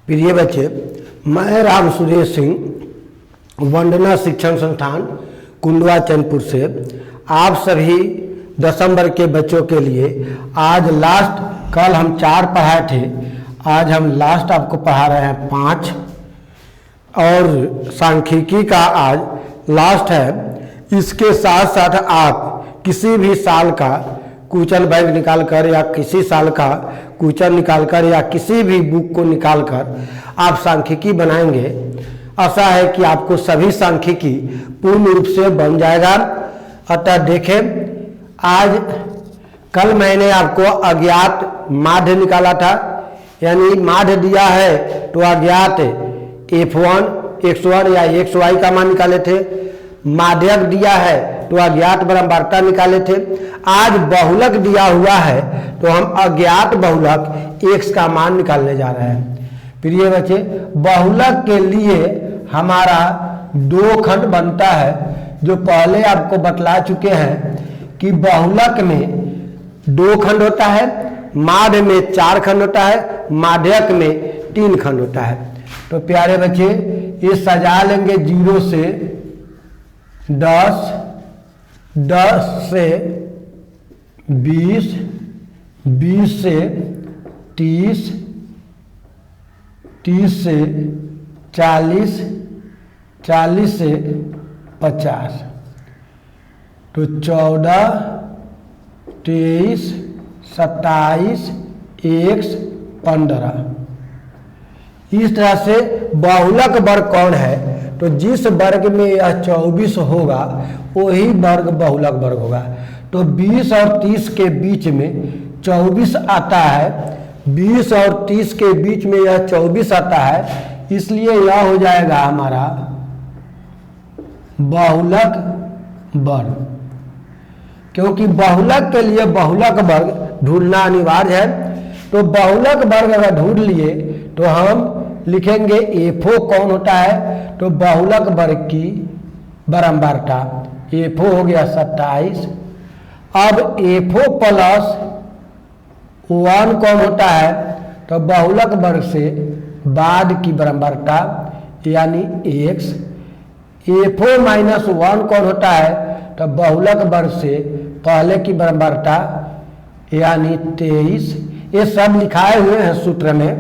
प्रिय बच्चे, मैं राम सुरेश सिंह वंदना शिक्षण संस्थान कुंडवा चैनपुर से आप सभी 10वीं वर्ग के बच्चों के लिए आज लास्ट, कल हम 4 पढ़ाए थे, आज हम लास्ट आपको पढ़ा रहे हैं 5 और सांख्यिकी का आज लास्ट है। इसके साथ साथ आप किसी भी साल का क्वेश्चन बैंक निकाल कर या किसी साल का क्वेश्चन निकाल कर या किसी भी बुक को निकाल कर आप सांख्यिकी बनाएंगे। आशा है कि आपको सभी सांख्यिकी पूर्ण रूप से बन जाएगा। अतः देखें, आज कल मैंने आपको अज्ञात माध्य निकाला था, यानी माध्य दिया है तो अज्ञात f1 x1 या xy का मान निकाले थे। माध्यक दिया है तो अज्ञात बराबरता निकाले थे। आज बहुलक दिया हुआ है तो हम अज्ञात बहुलक x का मान निकालने जा रहे हैं। प्रिय बच्चे, बहुलक के लिए हमारा 2 खंड बनता है, जो पहले आपको बतला चुके हैं कि बहुलक में 2 खंड होता है, माध्य में 4 खंड होता है, माध्यक में 3 खंड होता है। तो प्यारे बच्चे, ये सजा लेंगे 0 से 10, 10 से 20, 20 से 30, 30 से 40, 40 से 50। तो 14, 23, 27, 1, 15। इस तरह से बहुलक वर्ग कौन है? तो जिस वर्ग में यह 24 होगा वही वर्ग बहुलक वर्ग होगा। तो 20 और 30 के बीच में 24 आता है, 20 और 30 के बीच में यह 24 आता है, इसलिए यह हो जाएगा हमारा बहुलक वर्ग। क्योंकि बहुलक के लिए बहुलक वर्ग ढूंढना अनिवार्य है। तो बहुलक वर्ग अगर ढूंढ लिए तो हम लिखेंगे एफओ कौन होता है? तो बहुलक वर्ग की बराबरता एफओ हो गया 27। अब एफओ प्लस 1 कौन होता है? तो बहुलक वर्ग से बाद की बराबरता यानी x। एफओ माइनस 1 कौन होता है? तो बहुलक वर्ग से पहले की बराबरता यानी 23। ये सब लिखाए हुए हैं सूत्र में।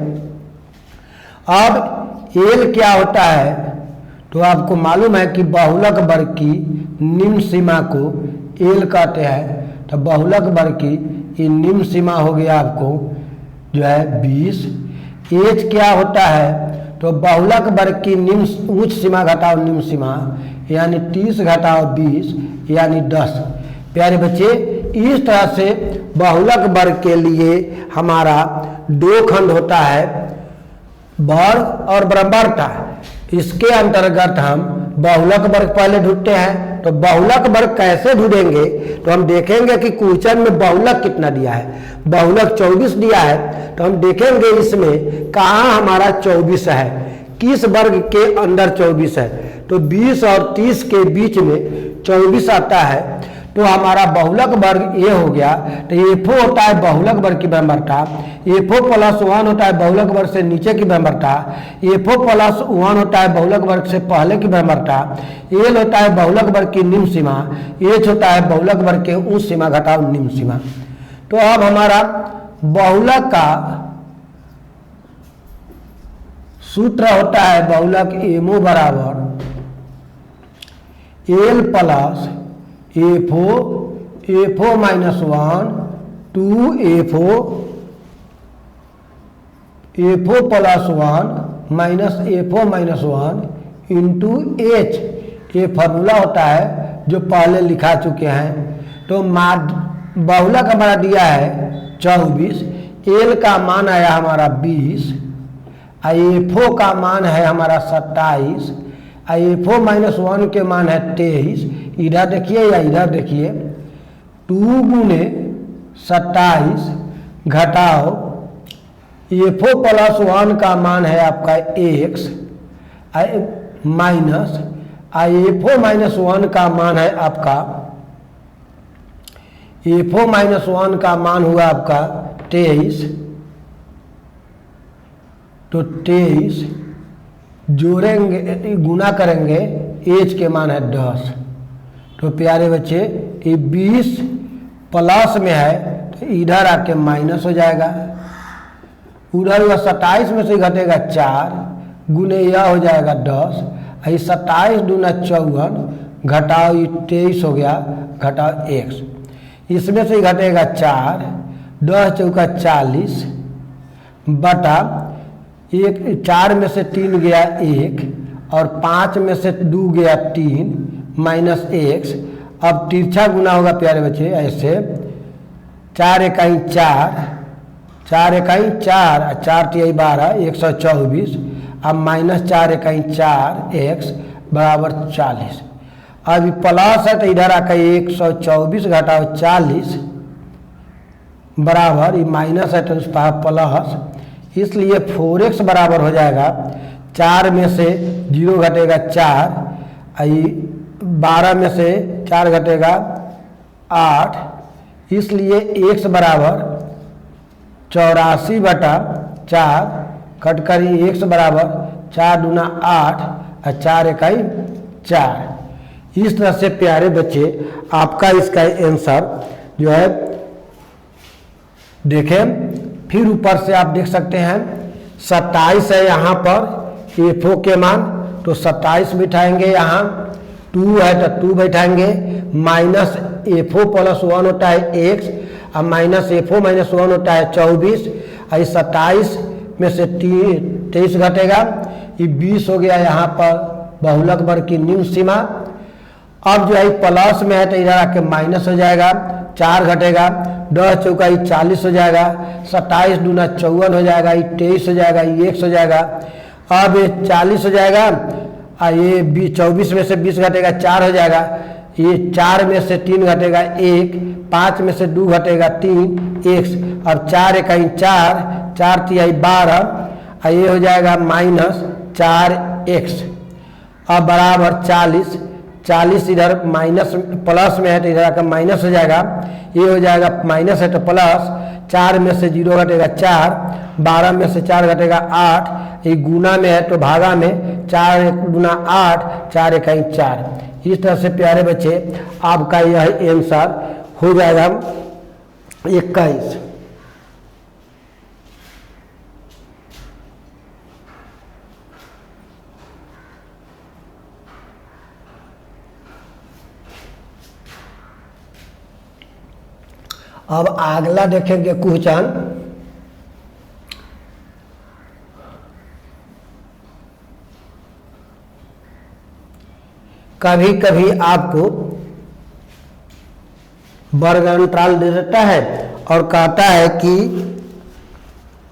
अब एल क्या होता है? तो आपको मालूम है कि बहुलक वर्ग की निम्न सीमा को एल कहते हैं। तो बहुलक वर्ग की ये निम्न सीमा हो गया आपको जो है 20। एच क्या होता है? तो बहुलक वर्ग की निम्न उच्च सीमा घटाओ निम्न सीमा यानी 30 घटाओ 20 यानी 10। प्यारे बच्चे, इस तरह से बहुलक वर्ग के लिए हमारा 2 खंड होता है, वर्ग और बराबरता। इसके अंतर्गत हम बहुलक वर्ग पहले ढूंढते हैं। तो बहुलक वर्ग कैसे ढूंढेंगे? तो हम देखेंगे कि क्वेश्चन में बहुलक कितना दिया है। बहुलक 24 दिया है, तो हम देखेंगे इसमें कहाँ हमारा 24 है, किस वर्ग के अंदर 24 है। तो 20 और 30 के बीच में 24 आता है, तो हमारा बहुलक वर्ग ये हो गया। तो एफओ होता है बहुलक वर्ग की बराबरता, एफओ प्लस 1 होता है बहुलक वर्ग से नीचे की बराबरता, एफओ प्लस 1 होता है बहुलक वर्ग से पहले की बराबरता, एल होता है बहुलक वर्ग की निम्न सीमा, एच होता है बहुलक वर्ग के उच्च सीमा घटाओ निम्न सीमा। तो अब हमारा बहुलक का सूत्र होता है बहुलक एमओ बराबर L plus FO minus 1 two FO plus 1 minus FO minus 1 into H. ये फार्मूला होता है जो पहले लिखा चुके हैं। तो बहुलक हमारा दिया है 24, एल का मान आया हमारा 20, एफओ का मान है हमारा 27, एफओ माइनस 1 के मान है 23। इधर देखिए या इधर देखिए, 2 गुने 27 घटाओ एफओ प्लस 1 का मान है आपका x माइनस एफओ माइनस 1 का मान है आपका एफओ माइनस 1 का मान हुआ आपका 23। तो 23 जोड़ेंगे, गुना करेंगे, एज के मान है 10। तो प्यारे बच्चे ये 20 प्लस में है तो इधर आके माइनस हो जाएगा, उधर हुआ 27 में से घटेगा 4 गुने यह हो जाएगा 10, ये 27 दूना 54 घटाओ ये 23 हो गया, घटाओ x, इसमें से घटेगा 4, 10 चौका 40 बटा 4 में से 3 गया 1 और 5 में से 2 गया 3 माइनस x। अब तिरछा गुना होगा प्यारे बच्चे ऐसे, 4 इकाई 4, 4 इकाई 4, 4 तिहाई 12, 124, अब माइनस 4 इकाई 4 x बराबर 40। अब प्लस है तो इधर आकर 124 घटाओ 40 बराबर, ये माइनस है तो प्लस, इसलिए 4x बराबर हो जाएगा 4 में से 0 घटेगा 4, 12 में से 4 घटेगा 8, इसलिए x बराबर 84 बटा 4 कट करी x बराबर 4 दूना 8 और 4 इकाई 4। इस तरह से प्यारे बच्चे आपका इसका आंसर जो है देखें। फिर ऊपर से आप देख सकते हैं 27 है यहाँ पर एफओ के मान, तो 27 बिठाएंगे, यहाँ 2 है तो 2 बैठाएंगे, माइनस एफओ प्लस 1 होता है x, अब माइनस एफओ माइनस 1 होता है 24, और 27 में से 23 घटेगा, ये 20 हो गया यहाँ पर बहुलक वर्ग की निम्न सीमा। अब जो है प्लस में है तो इधर आके माइनस हो जाएगा, 4 घटेगा, 10 चौका 40 हो जाएगा, 27 दूना 54 हो जाएगा, ये 23 हो जाएगा, ये x हो जाएगा, अब ये 40 हो जाएगा, और ये 24 में से 20 घटेगा 4 हो जाएगा, ये 4 में से 3 घटेगा 1, 5 में से 2 घटेगा 3 x, अब 4 इकाई 4, 4 तिहाई 12, और ये हो जाएगा माइनस 4x, अब बराबर 40, 40 इधर माइनस प्लस में है तो इधर आकर माइनस हो जाएगा, ये हो जाएगा माइनस है तो प्लस, 4 में से 0 घटेगा 4, 12 में से 4 घटेगा 8, ये गुना में है तो भागा में 4 गुना 8, 4 इकाई 4। इस तरह से प्यारे बच्चे आपका यह आंसर हो जाएगा 21। अब अगला देखेंगे क्वेश्चन, कभी कभी आपको वर्ग अंतराल दे देता है और कहता है कि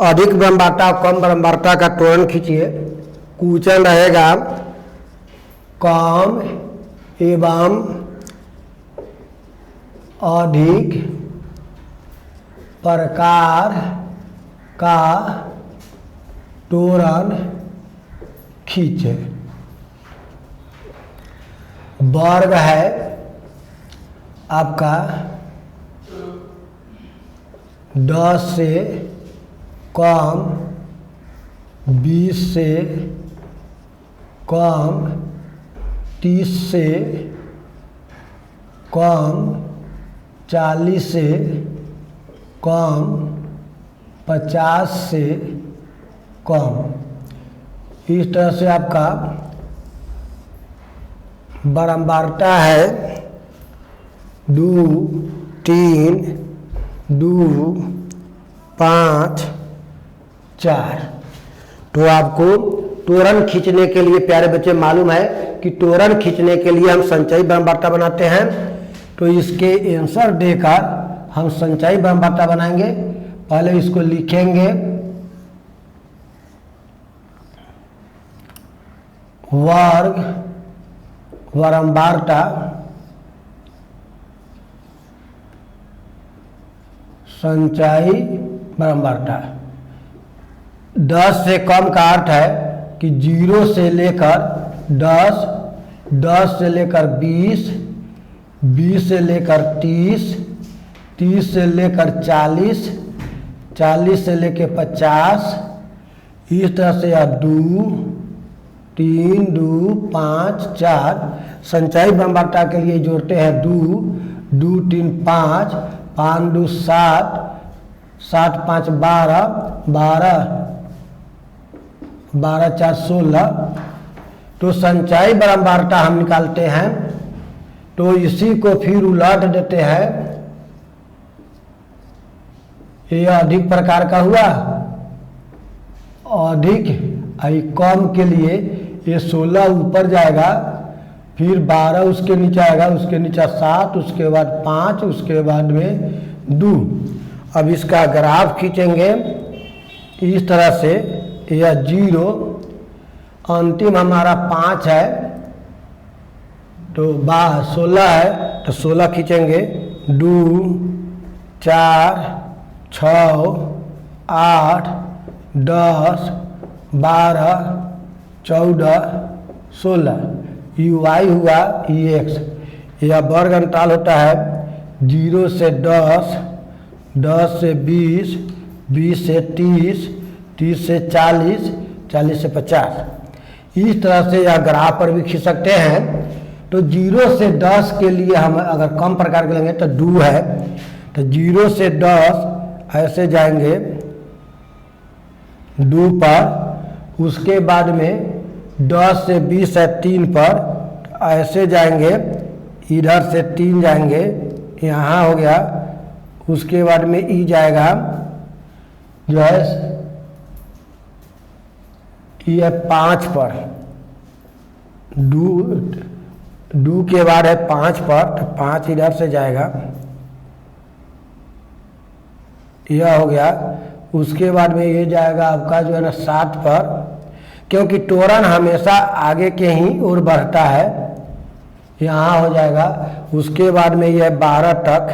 अधिक बारंबारता और कम बारंबारता का त्वरण खींचिए। क्वेश्चन रहेगा कम एवं अधिक प्रकार का त्वरण खींचे। वर्ग है आपका 10 से कम, 20 से कम, 30 से कम, 40 से कम, 50 से कम। इस तरह से आपका बारंबारता है 2, 3, 2, 5, 4। तो आपको त्वरण खींचने के लिए प्यारे बच्चे मालूम है कि त्वरण खींचने के लिए हम संचयी बारंबारता बनाते हैं। तो इसके आंसर देकर हम संचयी बारंबारता बनाएंगे। पहले इसको लिखेंगे वर्ग बारंबारता संचयी बारंबारता। 10 से कम का अर्थ है कि 0 से लेकर 10, 10 से लेकर 20, 20 से लेकर 30, 30 से लेकर 40, 40 से लेकर 50, इस तरह से आप 2 3 2 5 4 संचयी बारंबारता के लिए जोड़ते हैं 2 2 3 5 5 2 7 7 5 12 12 12 4 16। तो संचयी बारंबारता हम निकालते हैं तो इसी को फिर उलट देते हैं। ये अधिक प्रकार का हुआ, अधिक कम के लिए ये 16 ऊपर जाएगा, फिर 12 उसके नीचे आएगा, उसके नीचे 7, उसके बाद 5, उसके बाद में 2। अब इसका ग्राफ खींचेंगे इस तरह से, यह 0 अंतिम हमारा 5 है तो 16 है तो 16 खींचेंगे 2 4 6 8 10 12 14 16। UI हुआ EX। यह वर्ग अंतराल होता है 0 से 10, 10 से 20, 20 से 30, 30 से 40, 40 से 50। इस तरह से यह ग्राफ पर भी खींच सकते हैं। तो 0 से 10 के लिए हम अगर कम प्रकार के लेंगे तो 2 है, तो 0 से 10 ऐसे जाएंगे 2 पर, उसके बाद में 10 से 20 है 3 पर, ऐसे जाएंगे, इधर से 3 जाएंगे, यहाँ हो गया, उसके बाद में ई जाएगा जो है ये 5 पर, 2 के बाद है 5 पर, तो 5 इधर से जाएगा, यह हो गया। उसके बाद में ये जाएगा आपका जो है ना 7 पर, क्योंकि त्वरण हमेशा आगे के ही ओर बढ़ता है, यहाँ हो जाएगा। उसके बाद में यह 12 तक,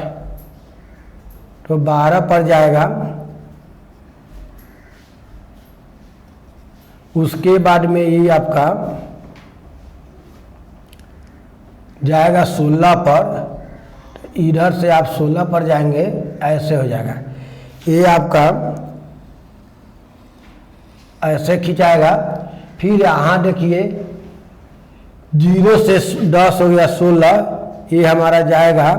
तो 12 पर जाएगा। उसके बाद में ये आपका जाएगा 16 पर, इधर से आप 16 पर जाएंगे, ऐसे हो जाएगा। ये आपका ऐसे खिंचाएगा। फिर यहाँ देखिए 0 से 10 हो गया 16, ये हमारा जाएगा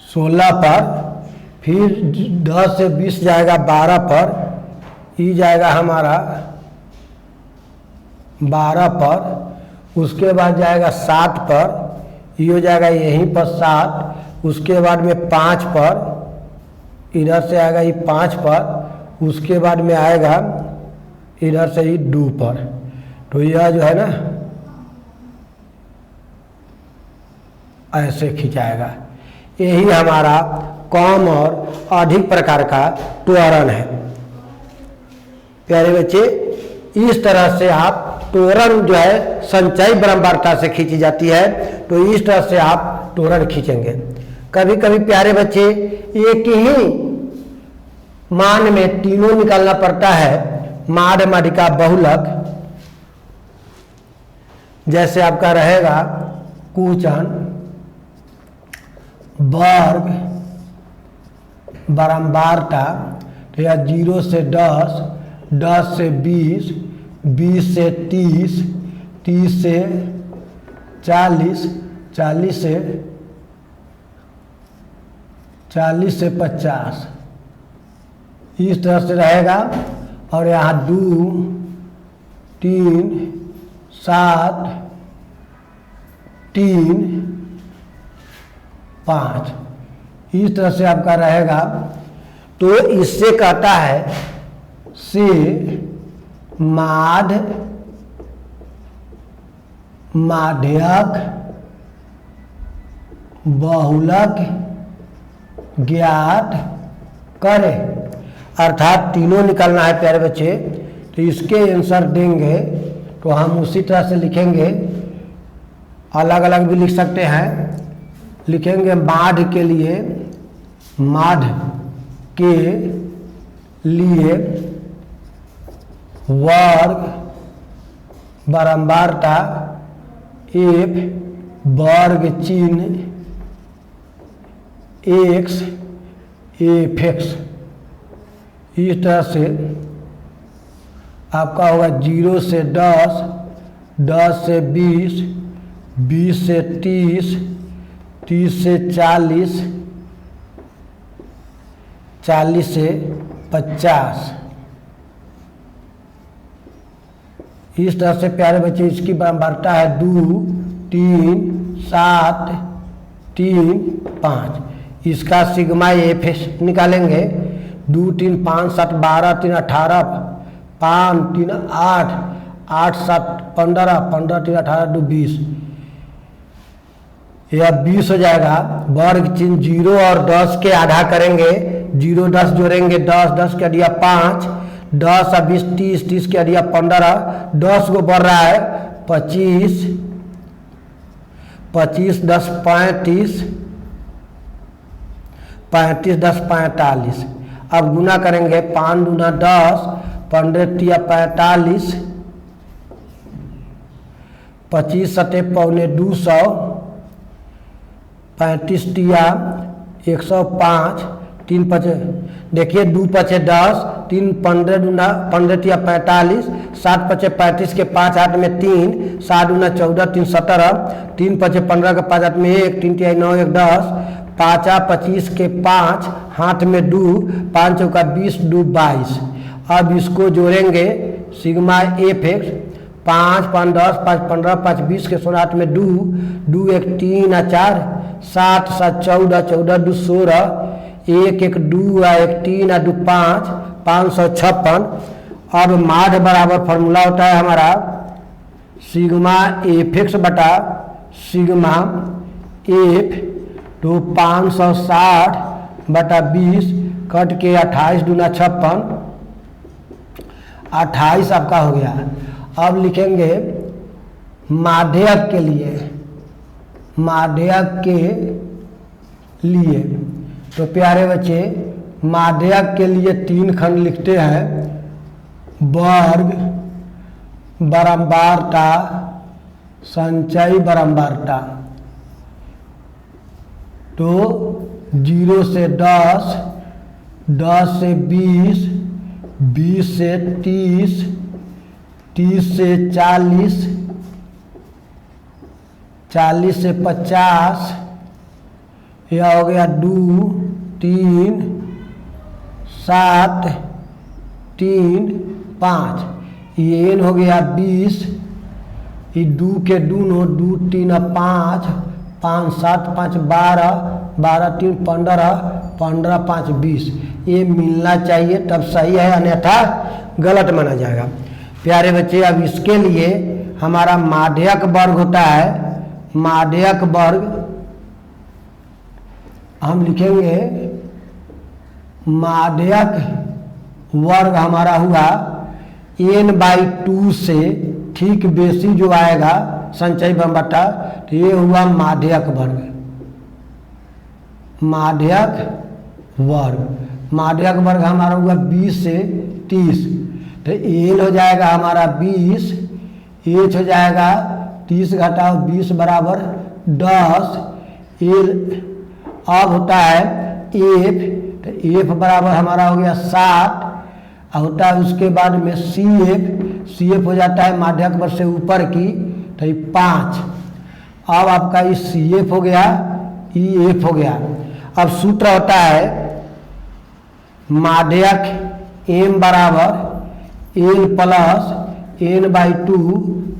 16 पर, फिर 10 से 20 जाएगा 12 पर, ये जाएगा हमारा 12 पर, उसके बाद जाएगा 7 पर, ये हो जाएगा यहीं पर 7, उसके बाद में 5 पर, इधर से आएगा ये 5 पर, उसके बाद में आएगा इधर से ही 2 पर। तो यह जो है ना ऐसे खिंचाएगा। यही हमारा कम और अधिक प्रकार का त्वरण है। प्यारे बच्चे, इस तरह से आप त्वरण जो है संचयी बारंबारता से खींची जाती है, तो इस तरह से आप त्वरण खींचेंगे। कभी कभी प्यारे बच्चे एक ही मान में तीनों निकालना पड़ता है, माध्य माध्यिका बहुलक, जैसे आपका रहेगा कुचन, वर्ग, बारंबारता, तो यह 0 से 10, 10 से 20, 20 से 30, 30 से 40, 40 से 50, इस तरह से रहेगा। और यहाँ 2 3 7 3 5, इस तरह से आपका रहेगा। तो इससे कहता है से माध्य, माध्यक, बहुलक ज्ञात करें। अर्थात तीनों निकालना है प्यारे बच्चे, तो इसके आंसर देंगे तो हम उसी तरह से लिखेंगे, अलग अलग भी लिख सकते हैं। लिखेंगे माध्य के लिए, माध्य के लिए वर्ग बारंबारता एफ वर्ग चिन्ह एक्स एफ एक्स, इस तरह से आपका होगा 0 से 10, 10 से 20, 20 से 30, 30 से 40, 40 से 50। इस तरह से प्यारे बच्चे इसकी बारहता है 2, 3, 7, 3, 5। इसका सिग्मा एफ निकालेंगे। 2, 3, 5, 7, 12, 3, 18, 5, 3, 8, 8, 7, 15, 15, 3, 18, 2, 20। यह 20 हो जाएगा। वर्ग चिन्ह 0 और 10 के आधा करेंगे। 0, 10 जोड़ेंगे, 10, 10 के दिया 5, 10 और 20, 30, 30 के दिया 15, 10 को बढ़ रहा है 25, 25, 10, 35, 35, 10, 45। अब गुना करेंगे। 5 दूना 10, 15 तिया 45, 25 सते पौने 200, 35 तिया 105, 3 पचे देखिए 2 पचे 10, 3 15 दूना 15 तिया 45, 7 पचे 35 के 5 हाथ में 3, 7 दूना 14, 3 17, 3 पचे 15 के 5 हाथ में 1, 3 तिया 9, 1 10, 5 25 के 5 हाथ में 2, 5 चौका 20, 2 22। अब इसको जोड़ेंगे। सिग्मा एफ एक्स 5, 5, 10, 5, 15, 5, 20 के 16 हाथ में 2, 2, 1, 3, 4, 7, 7, 14, 14, 2, 16, 1, 1, 2, 1, 3, 2, 5, 556। अब माध्य बराबर फॉर्मूला होता है हमारा सिग्मा एफ एक्स बटा सिग्मा एफ, तो 560 बटा 20 कट के 28 दूना 56, 28 आपका हो गया। अब लिखेंगे माध्यक के लिए, माध्यक के लिए तो प्यारे बच्चे माध्यक के लिए 3 खंड लिखते हैं। वर्ग, बारंबारता, संचयी बारंबारता। तो 0 से 10, 10 से 20, 20 से 30, 30 से 40, 40 से 50। यह हो गया 2, 3, 7, 3, 5। ये n हो गया 20। ये 2 के 2, 2, 3, 5, 5, 7, 5, 12, 12, 3, 15, 15, 5, 20। ये मिलना चाहिए तब सही है, अन्यथा गलत माना जाएगा। प्यारे बच्चे अब इसके लिए हमारा माध्यक वर्ग होता है। माध्यक वर्ग हम लिखेंगे, माध्यक वर्ग हमारा हुआ n/2 से ठीक बेसी जो आएगा संचयी बारंबारता, तो ये हुआ माध्यक वर्ग। माध्यक वर्ग, माध्यक वर्ग हमारा हुआ 20 से 30, तो n हो जाएगा हमारा 20, h हो जाएगा 30 घटाओ 20 बराबर 10। अब होता है f, तो f बराबर हमारा हो गया 60, होता है उसके बाद में CF हो जाता है माध्यक वर्ग से ऊपर की, तो 5। अब आपका ये CF हो गया, EF हो गया। अब सूत्र होता है माध्यक m बराबर n plus n/2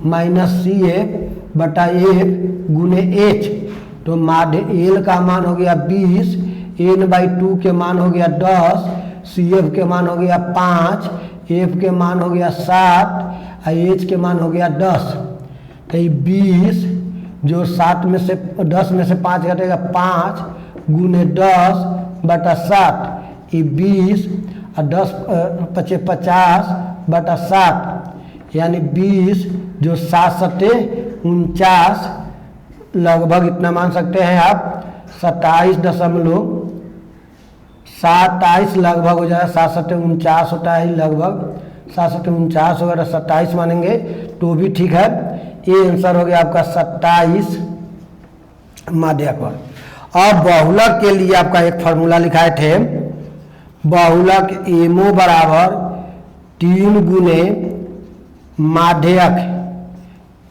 minus CF बटा F गुने H। तो माध्य L का मान हो गया 20, n/2 के मान हो गया 10, CF के मान हो गया 5, F के मान हो गया 7, H के मान हो गया 10। तो 20 जो 7 में से 10 में से 5 घटेगा 5 गुने 10 बटा 7, ये 20 और 10 पचे 50 बटा 7, यानी 20 जो 7 सते 49, लगभग इतना मान सकते हैं आप 27.27 लगभग हो जाएगा। 7 सते 49 होता है लगभग, 7 सते 49 होगा, 27 मानेंगे तो भी ठीक है। ये आंसर हो गया आपका 27 माध्यक वर्ग। और बहुलक के लिए आपका एक फॉर्मूला लिखाए थे, बहुलक एमओ बराबर 3 गुने माध्यक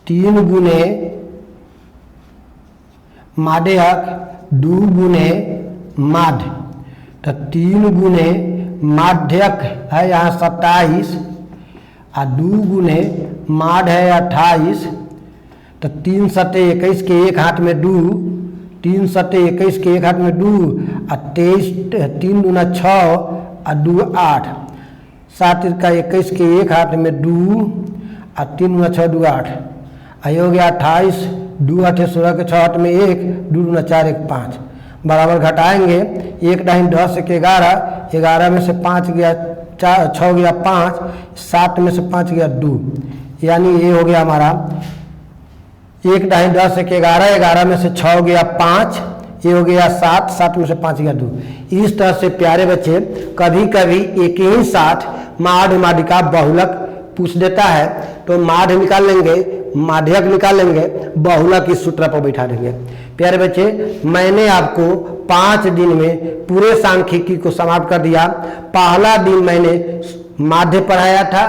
3 गुने माध्यक 2 गुने माध्य। तो 3 गुने माध्यक है यहाँ 27 और 2 गुने माध्य है 28। तो 3 सत्ते 21 के एक हाथ में 2, 3 सत्ते 21 के एक हाथ में 2 और 23 3 दूना 6 और 2 8। 7 का 21 के एक हाथ में 2 और 3 दूना 6 2 8। आई हो गया 28, 2 8 16 के 6 हाथ में 1, 2 दूना 4 1 5। बराबर घटाएंगे 1 डाइन 10 के 11, 11 में से 5 गया 4, 6 गया 5, 7 में से 5 गया 2, यानी ये हो गया हमारा 1 डाइन 10 के 11, 11 में से 6 गया 5, ये हो गया 7, 7 में से 5 गया 2। इस तरह से प्यारे बच्चे कभी कभी एक ही साथ माध्य माध्यिका बहुलक पूछ देता है तो माध्य निकाल लेंगे, माध्यक निकाल लेंगे, बहुलक इस सूत्र पर बैठा देंगे। प्यारे बच्चे मैंने आपको 5 दिन में पूरे सांख्यिकी को समाप्त कर दिया। पहला दिन मैंने माध्य पढ़ाया था,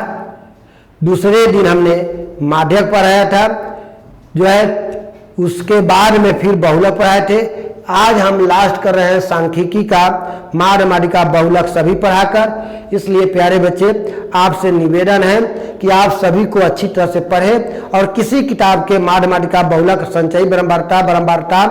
दूसरे दिन हमने माध्यक पढ़ाया था जो है, उसके बाद में फिर बहुलक पढ़ाए थे। आज हम लास्ट कर रहे हैं सांख्यिकी का माध्य माध्यिका बहुलक सभी पढ़ाकर। इसलिए प्यारे बच्चे आपसे निवेदन है कि आप सभी को अच्छी तरह से पढ़ें और किसी किताब के माध्य माध्यिका बहुलक संचयी ब्रह्मवार्ता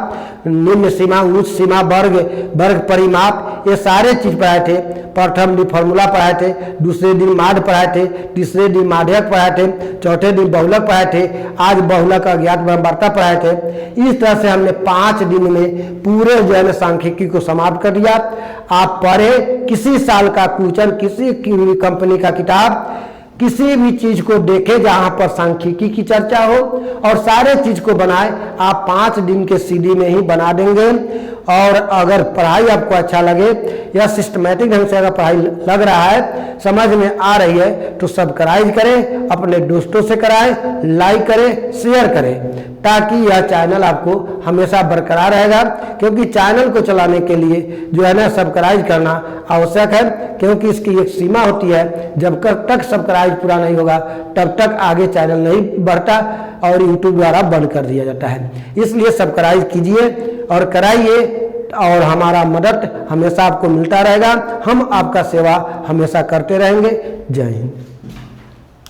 निम्न सीमा उच्च सीमा वर्ग परिमाप ये सारे चीज पढ़ाए थे। प्रथम दिन फॉर्मूला पढ़ाए थे, दूसरे दिन माध्य पढ़ाए थे, तीसरे दिन माध्यक पढ़ाए थे, चौथे दिन बहुलक पढ़ाए थे, आज बहुलक अज्ञात ब्रह्मवार्ता पढ़ाए थे। इस तरह से हमने 5 दिन में पूरे जो है सांख्यिकी को समाप्त कर दिया। आप पढ़े, किसी साल का क्वेश्चन, किसी भी कंपनी का किताब, किसी भी चीज को देखे जहां पर सांख्यिकी की चर्चा हो और सारे चीज को बनाए, आप 5 दिन के सीडी में ही बना देंगे। और अगर पढ़ाई आपको अच्छा लगे या सिस्टमेटिक ढंग से अगर पढ़ाई लग रहा है, समझ में आ रही है, तो सब्सक्राइब करें, अपने दोस्तों से कराएं, लाइक करें, शेयर करें, ताकि यह चैनल आपको हमेशा बरकरार रहेगा। क्योंकि चैनल को चलाने के लिए जो है ना सब्सक्राइब करना आवश्यक है, क्योंकि इसकी एक सीमा होती है, जब तक सब्सक्राइब पूरा नहीं होगा तब तक आगे चैनल नहीं बढ़ता और यूट्यूब द्वारा बंद कर दिया जाता है। इसलिए सब्सक्राइब कीजिए और कराइए और हमारा मदद हमेशा आपको मिलता रहेगा। हम आपका सेवा हमेशा करते रहेंगे। जय हिंद।